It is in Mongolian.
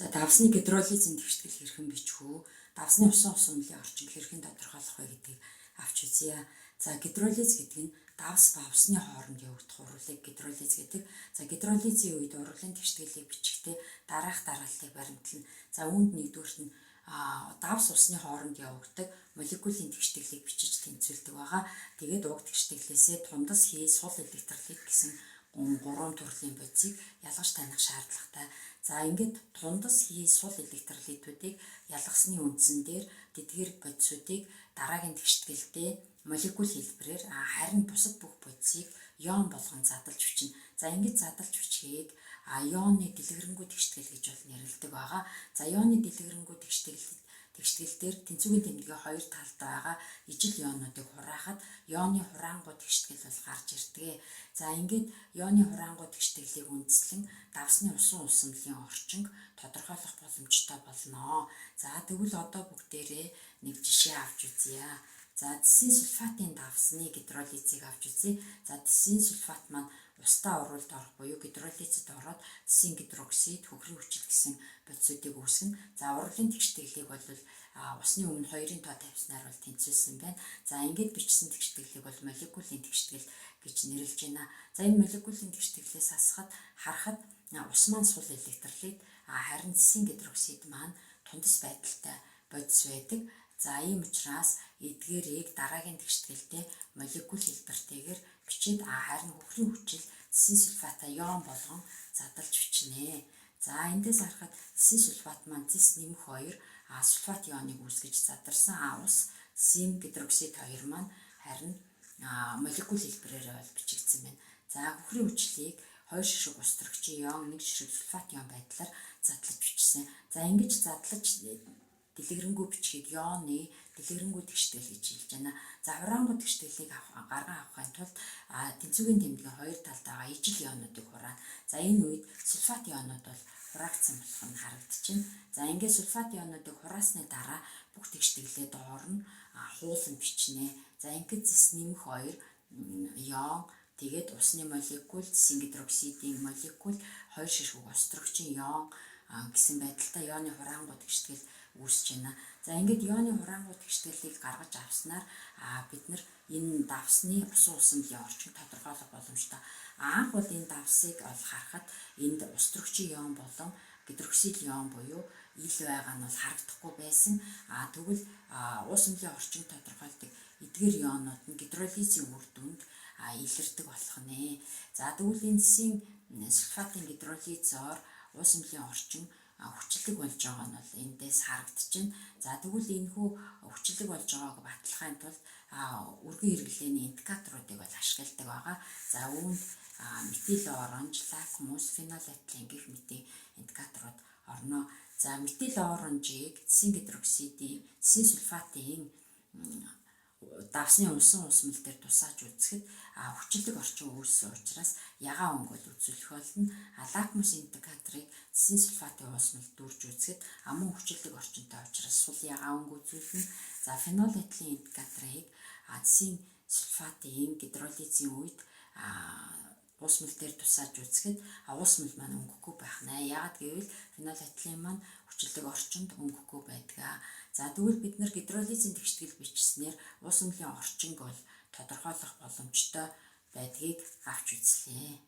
За давсны гидролизийн тэгштгэл хэрхэн бичвүү? Давсны усан умлын орчин хэрхэн тодорхойлох вэ гэдгийг авч үзье. За гидролиз гэдэг нь давс ба усны хооронд явагдах урлыг гидролиз гэдэг. За гидролизийн үед урлын тэгшгэлийг бичихтэй дараах дарааллыг баримтлана. За үүнд нэгдүгürt нь давс усны хооронд явагддаг молекулын тэгшгэлийг бичиж тэнцвэрдэг байгаа. Тэгээд уг тэгшгэлээсээ тундас хий сул электролит гэсэн 3 төрлийн бодисыг ялгаж таних шаардлагатай. За ингээд тундас хий сул электролитүүдийг ялгасны үндсэн дээр тэдгээр бодисуудыг дараагийн тэгшгэлтэй молекул хэлбэрээр харин бусад бүх бодисыг ион болгон задлж бичнэ. За ингэж задлж бичгийг ионы дэлгэрэнгүй тэгшгэл гэж бол нэрлэдэг байгаа. За ионы дэлгэрэнгүй тэгшгэл дээр тэнцвэрийн тэмдгийн хоёр талд байгаа ижил ионуудыг хураахад ионы хураангуй тэгшгэл бол гарч ирдэг. За ингээд ионы хураангуй тэгшгэлийг үндэслэн давсны усан усамлын орчинг тодорхойлох боломжтой болно. За тэгвэл одоо бүгдээрээ нэг жишээ авч үзье. За тисийн сульфатын давсны гидролизийг авч үзье. За тисийн сульфат маань устаа уруулд орох буюу гидролизид ороод тисийн гидроксид хөхрийн хүчил гэсэн бодисуудыг үүсгэнэ. За урлын тэгшгэлийг бол усны өмнө 2-ын тоо тавьснаар бол тэнцвэрсэн байна. За ингээд бичсэн тэгшгэлийг бол молекулын тэгшгэл гэж нэрлэж байна. За энэ молекулын тэгшгэлээс харахад ус маань сул электролит харин тисийн гидроксид маань тундас байдалтай бодис байдаг. За ийм учраас эдгээрийг дараагийн тэгшгэлтэй молекул хэлбэртэйгээр бичиж харин хөхрийн хүчил тисийн сульфата ион болгон задлж бичнэ. За эндээс харахад тисийн сульфат маань тис нэмэх 2 сульфат ионыг үүсгэж задарсан ус тисийн гидроксид 2 маань харин молекул хэлбэрээр бол бичигдсэн байна. За хөхрийн хүчлийг 2 шишиг ус төрөгчийн ион 1 шишиг сульфат ион байдлаар задлаж бичсэн. За ингэж задлаж дэлгэрэнгүй бичгийг ионы дэлгэрэнгүй тэгшгэл гэж хэлж байна. За хураангуй тэгшгэлийг гарган авахын тулд тэнцвэрийн тэмдгийн хоёр талд байгаа ижил ионуудыг хураана. За энэ үед сульфат ионууд бол хураагдсан болох нь харагдчихэв. За ингээд сульфат ионуудыг хураасны дараа бүх тэгшгэлээ доор нь хуулан бичнэ. За ингээд зис нэмэх 2 ион тэгээд усны молекул тисийн гидроксидын молекул 2 шишиг ус төрөгчийн ион гэсэн байдалтай ионы хураангуй тэгшгэл үүсэж байна. За ингээд ионы хураангуй тэгшгэлийг гаргаж авснаар бид нар энэ давсны усан усамлын орчинг тодорхойлох боломжтой. Анх бол энэ давсыг ол харахад энд ус төрөгчийн ион болон гидроксид ион буюу ил байгаа нь бол харагдахгүй байсан. Тэгвэл усамлын орчинг тодорхойлдог эдгээр ионууд нь гидролизийн үр дүнд илэрдэг болох нэ. За тэгвэл энэ тисийн сульфатын гидролизоор усамлын орчин хүчлэг болж байгаа нь бол эндээс харагдчихна. За тэгвэл энэхүү хүчлэг болж байгааг батлахын тулд үргийн хэрэглээний индикаторуудыг бол ашигладаг байгаа. За үүнд метил оранж, лакмус, фенолэтилен гэх мэтийн индикаторууд орно. За метил оранжийг тисийн гидроксидын, тисийн сульфатын давсны усан усмал дээр тусааж үзэхэд хүчлэг орчин үүссэн учраас ягаан өнгө бол үзүүлэх болно. Лакмус индикаторыг тисийн сульфатын усмал дүүрж үзэхэд мөн хүчлэг орчинтой учраас сул ягаан өнгө үзүүлнэ. За фенолэтилийн индикаторыг тисийн сульфатын гидролизийн үед усмал дээр тусааж үзэхэд усмал маань өнгөхгүй байх нэ. Яагаад гэвэл фенолэтилен маань хүчлэг орчинд өнгөхгүй байдаг. За тэгвэл бид нар гидролизийн тэгшгэл бичснээр усамлын орчинг бол тодорхойлох боломжтой байдгийг авч үзлээ.